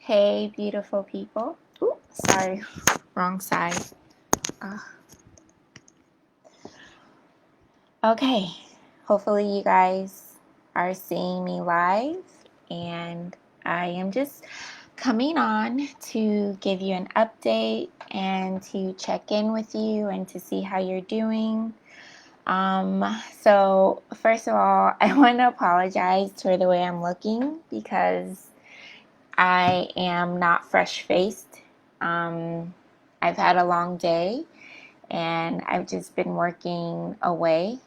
Hey, beautiful people. Ooh, sorry, wrong side. Uh, okay, hopefully, you guys are seeing me live, and I am just coming on to give you an update and to check in with you and to see how you're doing. So, first of all, I want to apologize for the way I'm looking because I am not fresh faced. I've had a long day and I've just been working away.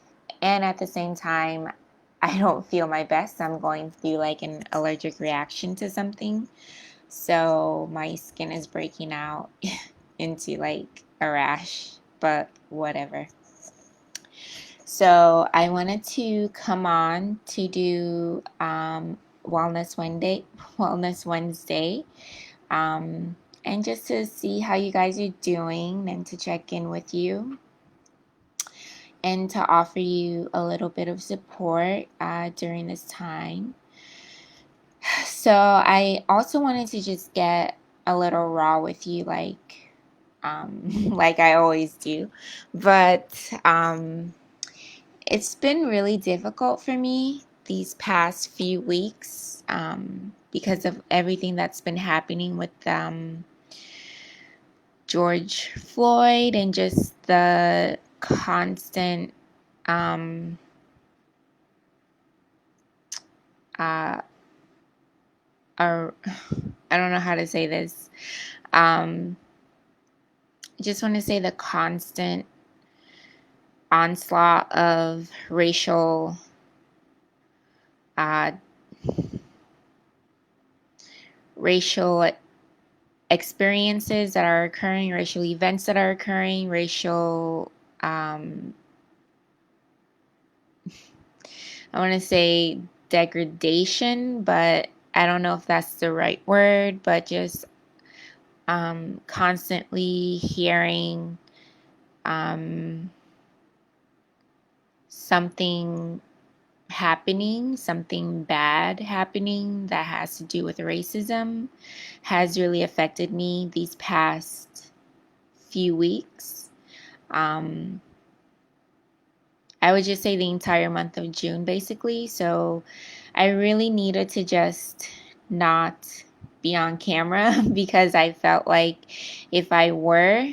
And at the same time, I don't feel my best. I'm going through like an allergic reaction to something. So my skin is breaking out into like a rash, but whatever. So I wanted to come on to do Wellness Wednesday, Wellness Wednesday, and just to see how you guys are doing and to check in with you and to offer you a little bit of support during this time. So I also wanted to just get a little raw with you, like I always do, but it's been really difficult for me these past few weeks because of everything that's been happening with George Floyd and just the constant uh, or I don't know how to say this. I just want to say the constant onslaught of uh, racial experiences that are occurring, racial events that are occurring, racial, I want to say degradation, but I don't know if that's the right word, but just constantly hearing something happening, something bad happening that has to do with racism has really affected me these past few weeks. I would just say the entire month of June, basically. So I really needed to just not be on camera because I felt like if I were,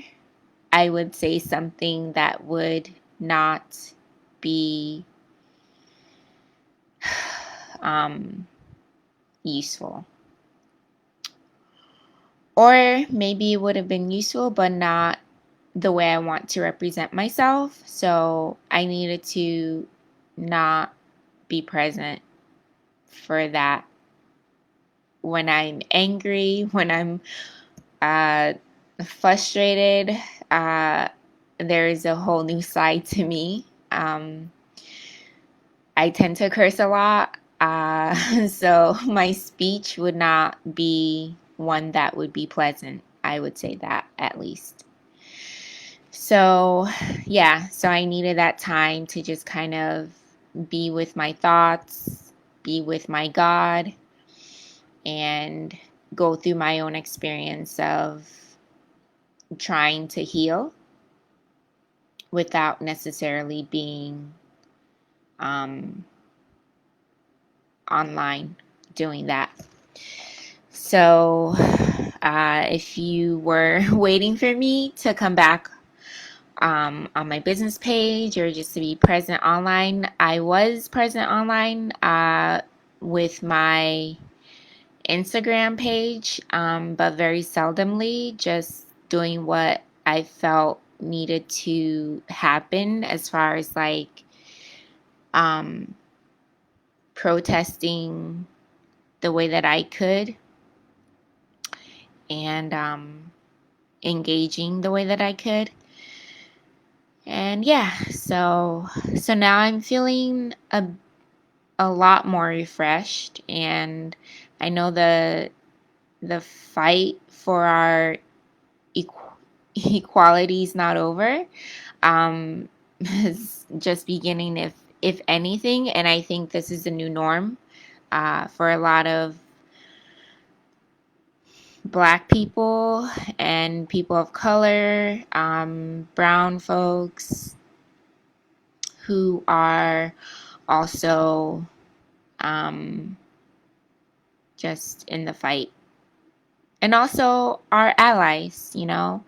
I would say something that would not be useful. Or maybe it would have been useful, but not the way I want to represent myself. So I needed to not be present for that when I'm angry, when I'm uh, frustrated. Uh, there is a whole new side to me. I tend to curse a lot. So my speech would not be one that would be pleasant. I would say that at least. So, yeah, so I needed that time to just kind of be with my thoughts, be with my God, and go through my own experience of trying to heal without necessarily being online doing that. So, if you were waiting for me to come back on my business page or just to be present online, I was present online with my Instagram page, but very seldomly, just doing what I felt needed to happen as far as like protesting the way that I could and engaging the way that I could. And yeah, so now I'm feeling a lot more refreshed, and I know the fight for our equality is not over. Is just beginning, if anything, and I think this is the new norm for a lot of Black people and people of color, brown folks who are also just in the fight. And also our allies, you know.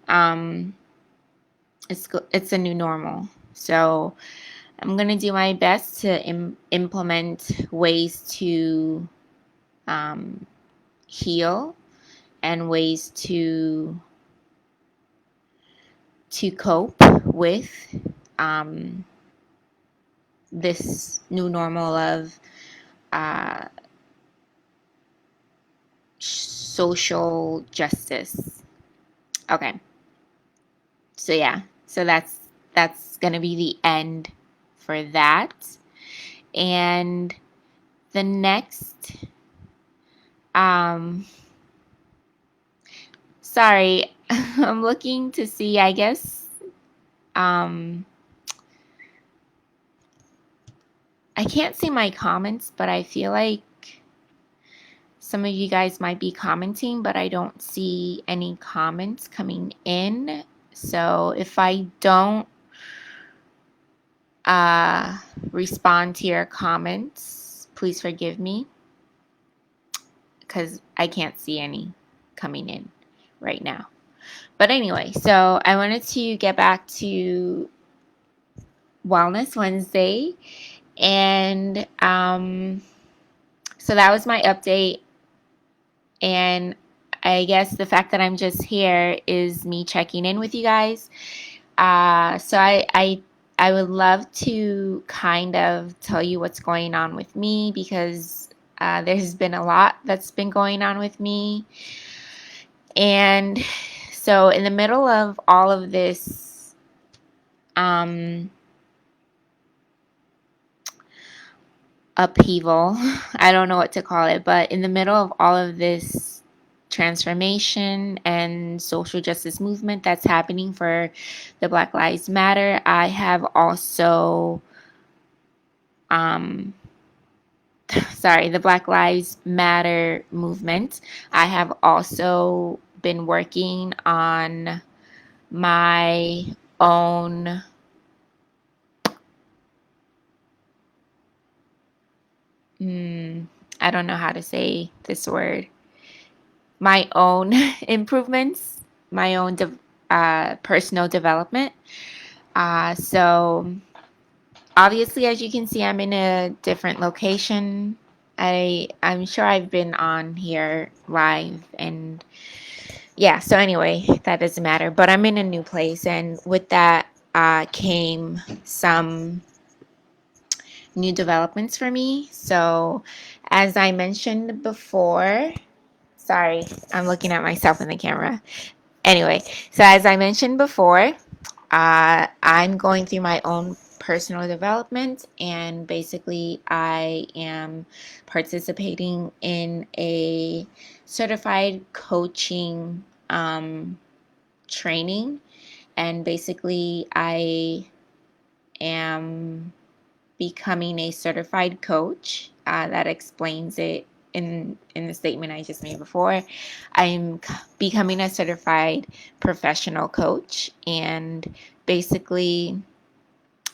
Um, it's a new normal. So I'm going to do my best to implement ways to heal and ways to cope with this new normal of social justice. Okay. So yeah. So that's going to be the end for that. And the next sorry, I'm looking to see, I guess I can't see my comments, but I feel like some of you guys might be commenting, but I don't see any comments coming in. So if I don't respond to your comments, please forgive me because I can't see any coming in right now. But anyway, so I wanted to get back to Wellness Wednesday. And so that was my update. And I guess the fact that I'm just here is me checking in with you guys. So I would love to kind of tell you what's going on with me because there's been a lot that's been going on with me. And so in the middle of all of this upheaval, I don't know what to call it, but in the middle of all of this transformation and social justice movement that's happening for the Black Lives Matter, I have also the Black Lives Matter movement. I have also been working on my own I don't know how to say this word. My own improvements, my own personal development. So obviously, as you can see, I'm in a different location. I'm sure I've been on here live and yeah, so anyway, that doesn't matter. But I'm in a new place, and with that came some new developments for me. So as I mentioned before, sorry, I'm looking at myself in the camera. Anyway, so as I mentioned before, I'm going through my own personal development, and basically I am participating in a certified coaching training, and basically I am becoming a certified coach. That explains it in the statement I just made before. I'm becoming a certified professional coach, and basically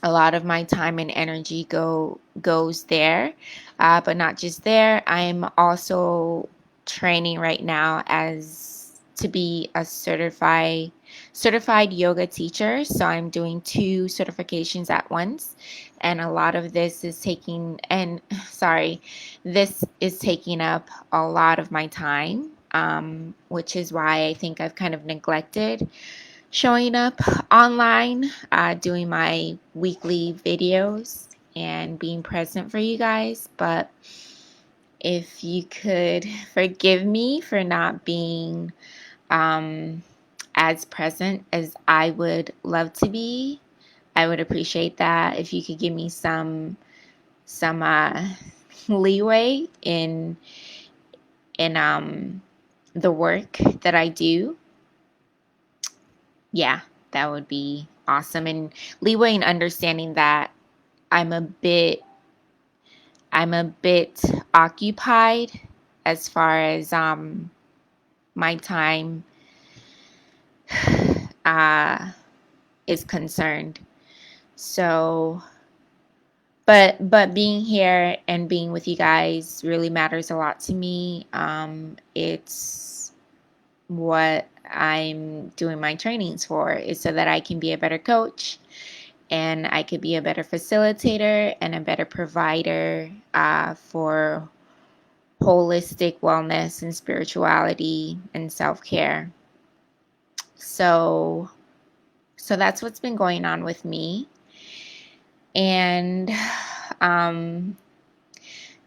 a lot of my time and energy goes there, but not just there. I'm also training right now as to be a certified yoga teacher. So I'm doing 2 certifications at once, and a lot of this is taking up a lot of my time, which is why I think I've kind of neglected showing up online, doing my weekly videos and being present for you guys. But if you could forgive me for not being as present as I would love to be, I would appreciate that. If you could give me some leeway in the work that I do, yeah, that would be awesome. And leeway in understanding that I'm a bit occupied as far as my time is concerned. So, but being here and being with you guys really matters a lot to me. It's what I'm doing my trainings for, is so that I can be a better coach and I could be a better facilitator and a better provider for holistic wellness and spirituality and self-care. So that's what's been going on with me. And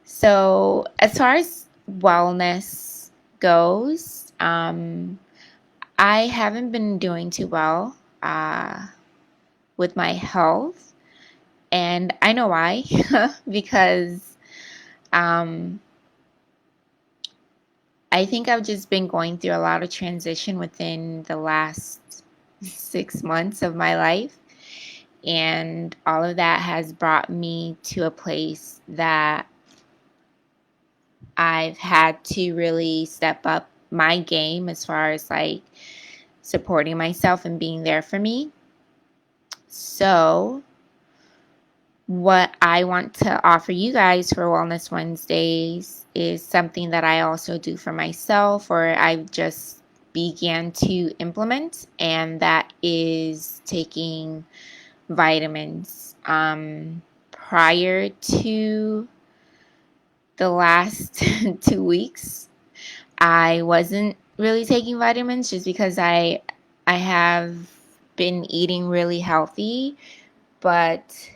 so as far as wellness goes, I haven't been doing too well with my health. And I know why, because I think I've just been going through a lot of transition within the last 6 months of my life. And all of that has brought me to a place that I've had to really step up my game as far as like supporting myself and being there for me. So what I want to offer you guys for Wellness Wednesdays is something that I also do for myself, or I've just began to implement, and that is taking vitamins. Prior to the last 2 weeks, I wasn't really taking vitamins just because I have been eating really healthy, but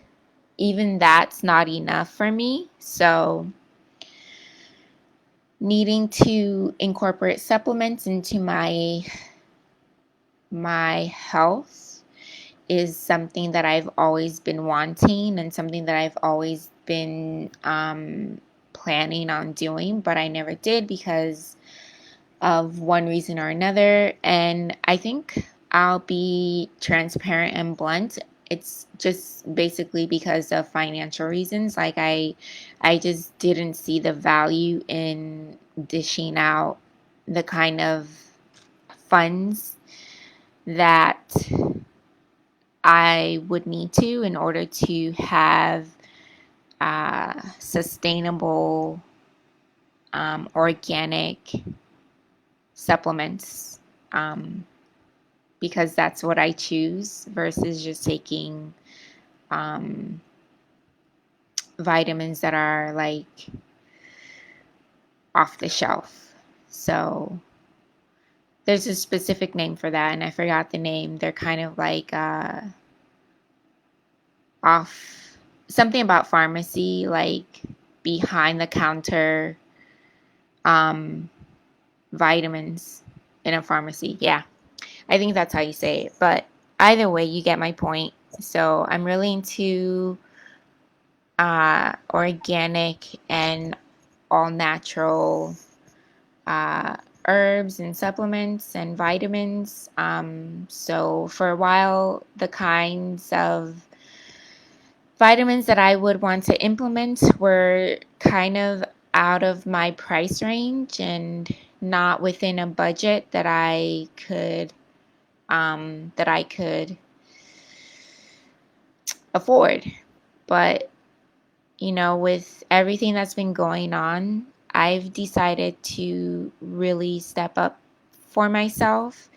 even that's not enough for me. So needing to incorporate supplements into my health is something that I've always been wanting and something that I've always been planning on doing, but I never did because of one reason or another. And I think I'll be transparent and blunt. It's just basically because of financial reasons. Like I just didn't see the value in dishing out the kind of funds that I would need to in order to have sustainable organic supplements, because that's what I choose versus just taking vitamins that are like off the shelf. So there's a specific name for that, and I forgot the name. They're kind of like off, something about pharmacy, like behind the counter vitamins in a pharmacy. Yeah, I think that's how you say it. But either way, you get my point. So I'm really into organic and all natural herbs and supplements and vitamins. So for a while, the kinds of vitamins that I would want to implement were kind of out of my price range and not within a budget that I could afford. But with everything that's been going on, I've decided to really step up for myself.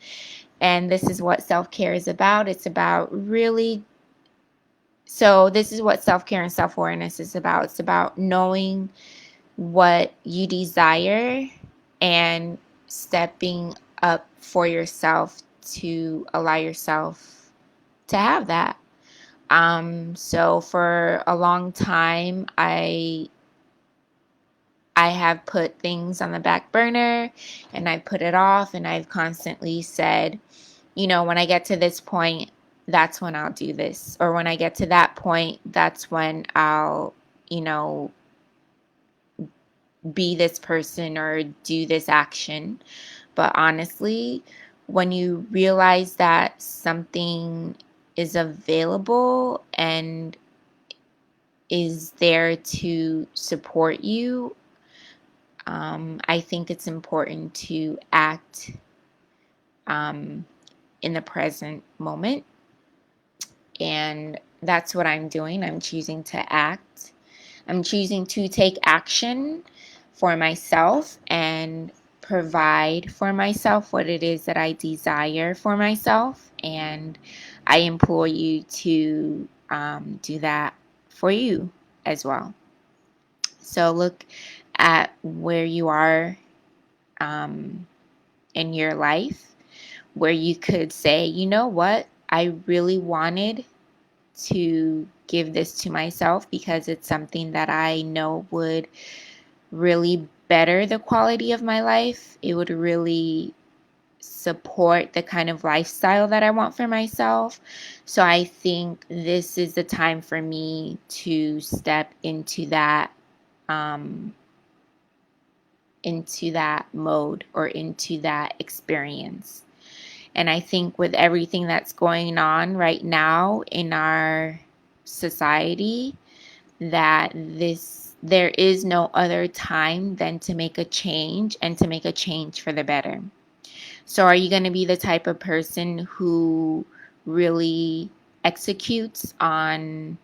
And this is what self-care is about. It's about really, so this is what self-care and self-awareness is about. It's about knowing what you desire and stepping up for yourself to allow yourself to have that. So for a long time, I have put things on the back burner and I put it off, and I've constantly said, when I get to this point, that's when I'll do this. Or when I get to that point, that's when I'll, be this person or do this action. But honestly, when you realize that something is available and is there to support you, I think it's important to act in the present moment. And that's what I'm doing. I'm choosing to act. I'm choosing to take action for myself and provide for myself what it is that I desire for myself. And I implore you to do that for you as well. So look at where you are in your life, where you could say, you know what, I really wanted to give this to myself because it's something that I know would really better the quality of my life. It would really support the kind of lifestyle that I want for myself. So I think this is the time for me to step into that mode or into that experience. And I think with everything that's going on right now in our society, that there is no other time than to make a change and to make a change for the better. So are you going to be the type of person who really executes on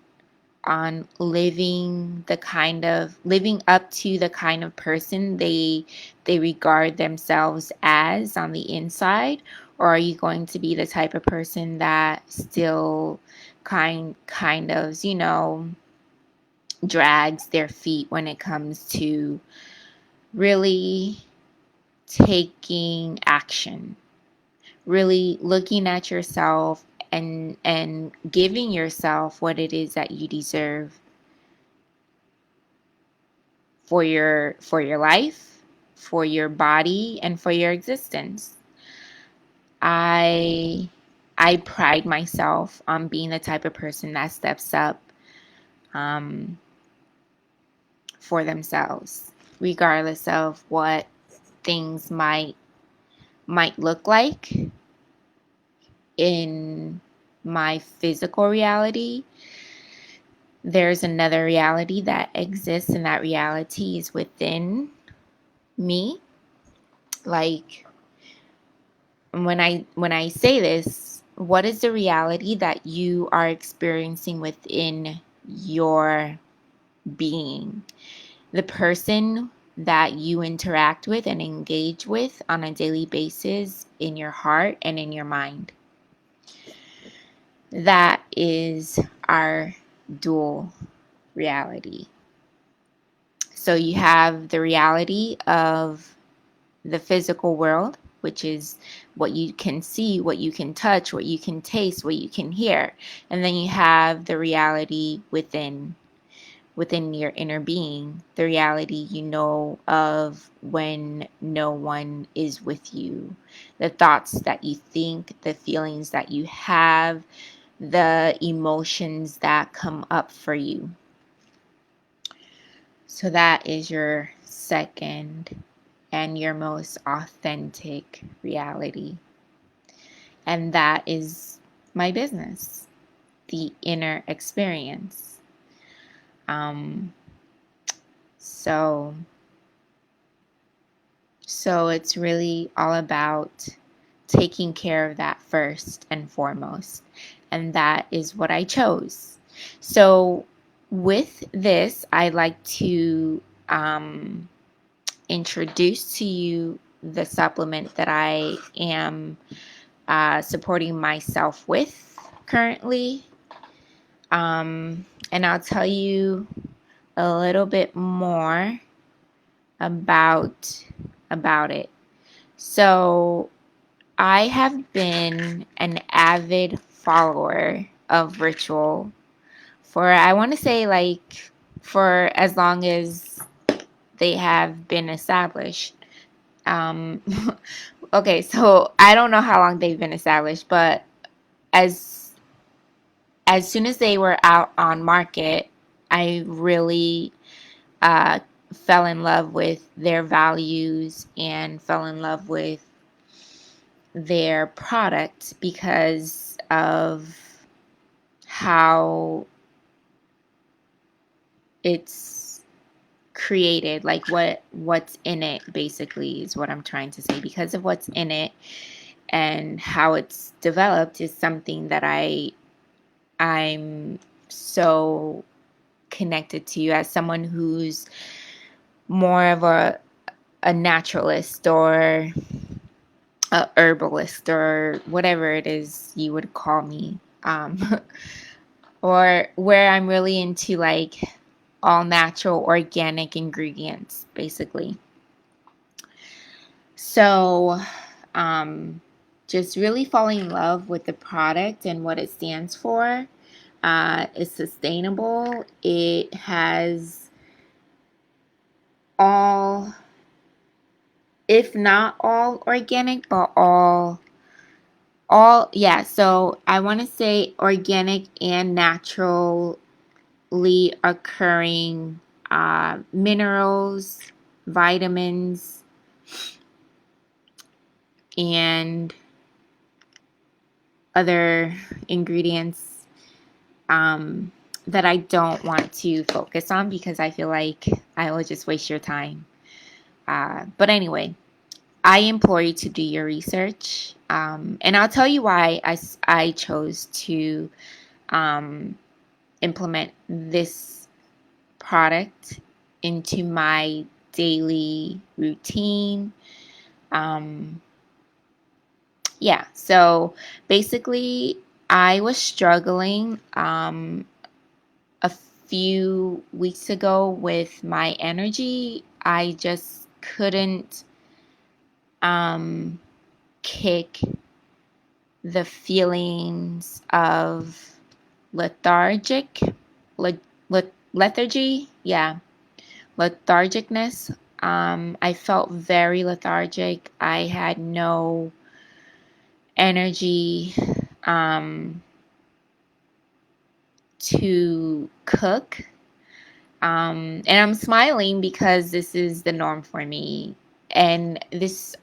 living up to the kind of person they regard themselves as on the inside? Or are you going to be the type of person that still kind of, drags their feet when it comes to really taking action, really looking at yourself and giving yourself what it is that you deserve for your life, for your body, and for your existence. I pride myself on being the type of person that steps up um, for themselves, regardless of what things might look like in my physical reality. There's another reality that exists, and that reality is within me. Like, when I say this, what is the reality that you are experiencing within your being? The person that you interact with and engage with on a daily basis in your heart and in your mind. That is our dual reality. So you have the reality of the physical world, which is what you can see, what you can touch, what you can taste, what you can hear. And then you have the reality within your inner being, the reality you know of when no one is with you, the thoughts that you think, the feelings that you have, the emotions that come up for you. So that is your second and your most authentic reality. And that is my business, the inner experience. So it's really all about taking care of that first and foremost. And that is what I chose. So with this, I'd like to introduce to you the supplement that I am supporting myself with currently. And I'll tell you a little bit more about it. So I have been an avid follower of Ritual for, I want to say, like, for as long as they have been established. Okay, so I don't know how long they've been established, but as soon as they were out on market, I really fell in love with their values and fell in love with their product because of how it's created, like what's in it, basically, is what I'm trying to say. Because of what's in it and how it's developed is something that I'm so connected to, as someone who's more of a naturalist or a herbalist or whatever it is you would call me. Or where I'm really into like all natural organic ingredients, basically. So, just really falling in love with the product and what it stands for. It's sustainable. It has all, if not all organic, but yeah. So I want to say organic and naturally occurring minerals, vitamins, and other ingredients that I don't want to focus on because I feel like I will just waste your time. But anyway, I implore you to do your research. And I'll tell you why I chose to implement this product into my daily routine. Yeah, so basically, I was struggling a few weeks ago with my energy. I just couldn't kick the feelings of lethargic, le- lethargy, yeah, lethargicness. I felt very lethargic. I had no energy to cook. And I'm smiling because this is the norm for me. And this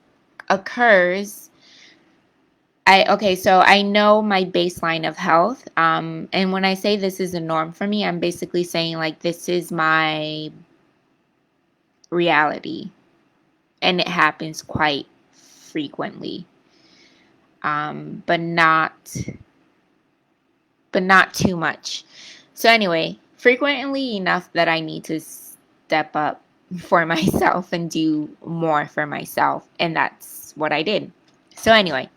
occurs. So I know my baseline of health. And when I say this is a norm for me, I'm basically saying like this is my reality. And it happens quite frequently. But not too much. So anyway, frequently enough that I need to step up for myself and do more for myself. And that's what I did. So anyway,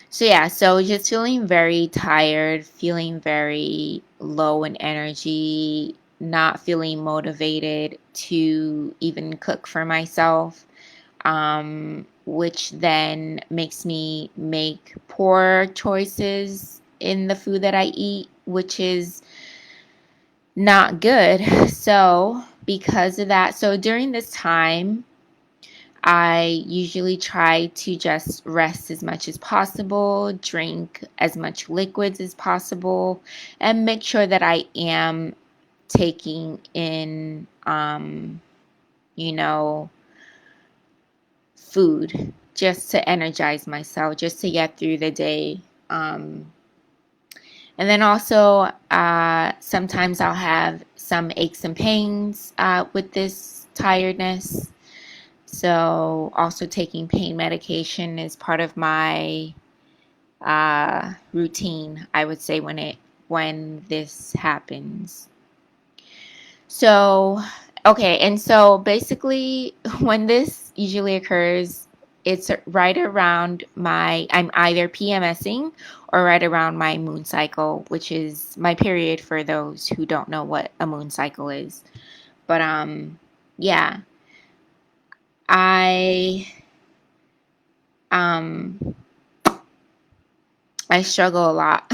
so just feeling very tired, feeling very low in energy, not feeling motivated to even cook for myself, which then makes me make poor choices in the food that I eat, which is not good. So, because of that, so during this time, I usually try to just rest as much as possible, drink as much liquids as possible, and make sure that I am taking in, food just to energize myself, just to get through the day. And then also, sometimes I'll have some aches and pains with this tiredness. So also taking pain medication is part of my routine, I would say, when this happens. So, okay, and so basically when this usually occurs, it's right around I'm either PMSing or right around my moon cycle, which is my period for those who don't know what a moon cycle is. But yeah. I um I struggle a lot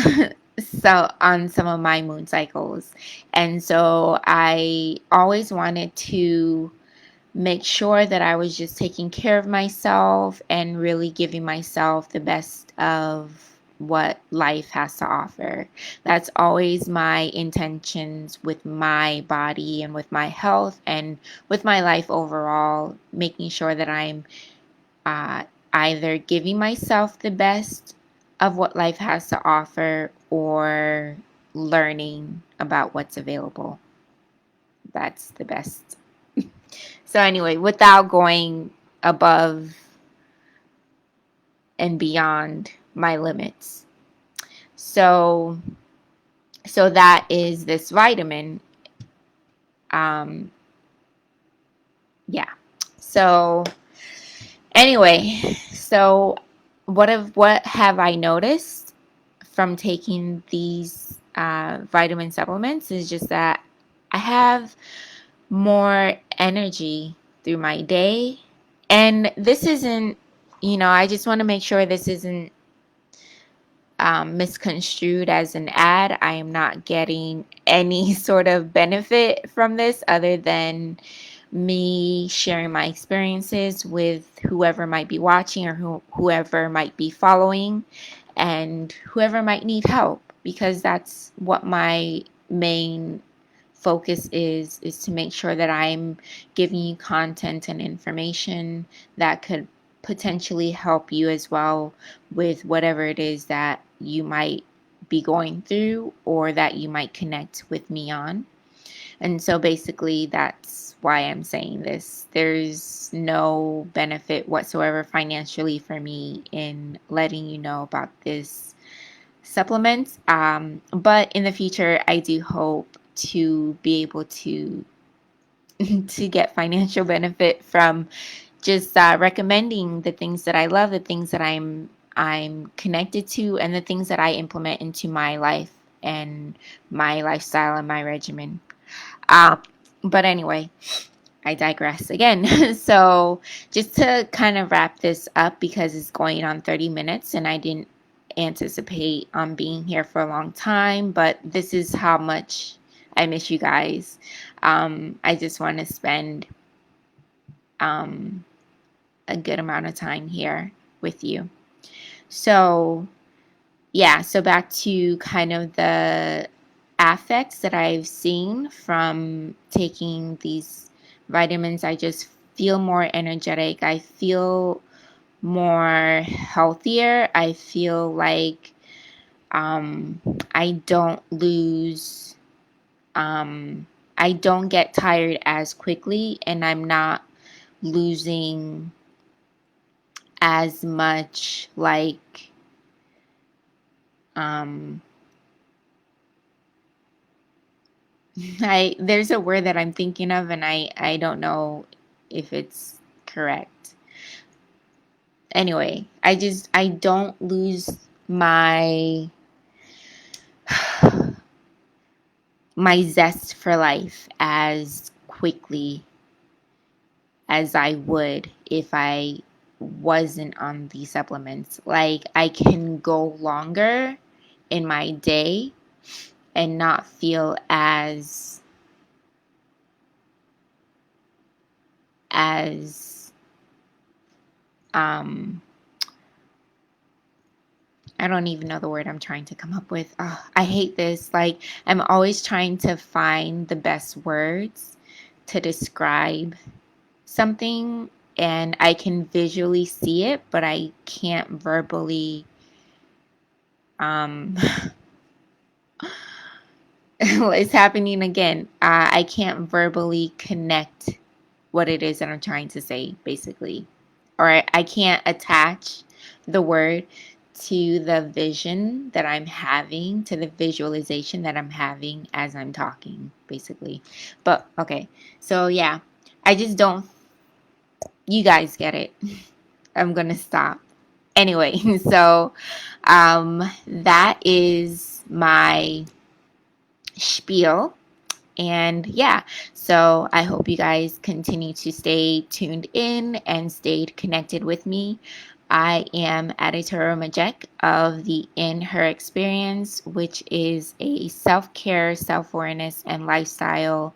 so on some of my moon cycles. And so I always wanted to make sure that I was just taking care of myself and really giving myself the best of what life has to offer. That's always my intentions with my body and with my health and with my life overall, making sure that I'm uh, either giving myself the best of what life has to offer or learning about what's available. That's the best. So anyway, without going above and beyond my limits. So that is this vitamin. Um, yeah. So anyway, so what have I noticed from taking these vitamin supplements is just that I have more energy through my day. And this isn't, I just want to make sure this isn't misconstrued as an ad. I am not getting any sort of benefit from this other than me sharing my experiences with whoever might be watching or whoever might be following and whoever might need help, because that's what my main focus is to make sure that I'm giving you content and information that could potentially help you as well with whatever it is that you might be going through or that you might connect with me on. And so basically that's why I'm saying this. There's no benefit whatsoever financially for me in letting you know about this supplement. But in the future, I do hope to be able to to get financial benefit from just recommending the things that I love, the things that I'm connected to, and the things that I implement into my life and my lifestyle and my regimen. But anyway, I digress again. So just to kind of wrap this up, because it's going on 30 minutes and I didn't anticipate on being here for a long time, but this is how much I miss you guys. I just want to spend a good amount of time here with you. So yeah, so back to kind of the affects that I've seen from taking these vitamins. I just feel more energetic. I feel more healthier. I feel like I don't lose, I don't get tired as quickly, and I'm not losing as much like um there's a word that I'm thinking of and I don't know if it's correct. Anyway, I don't lose my my zest for life as quickly as I would if I wasn't on these supplements. Like I can go longer in my day and not feel as um I don't even know the word I'm trying to come up with. Oh, I hate this. Like I'm always trying to find the best words to describe something, and I can visually see it, but I can't verbally um it's happening again. I can't verbally connect what it is that I'm trying to say, basically. Or I can't attach the word to the vision that I'm having, to the visualization that I'm having as I'm talking, basically. But okay, so yeah, I just don't, you guys get it. I'm gonna stop. Anyway, so that is my spiel. And yeah, so I hope you guys continue to stay tuned in and stayed connected with me. I am Aditoro Majek of the In Her Experience, which is a self-care, self-awareness, and lifestyle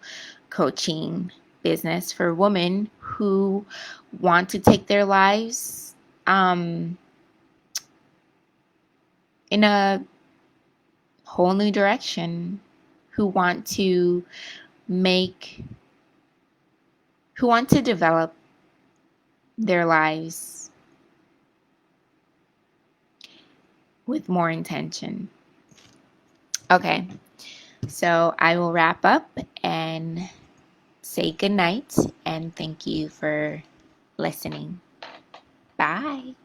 coaching business for women who want to take their lives in a whole new direction, who want to make who want to develop their lives with more intention. Okay, so I will wrap up and say good night and thank you for listening. Bye.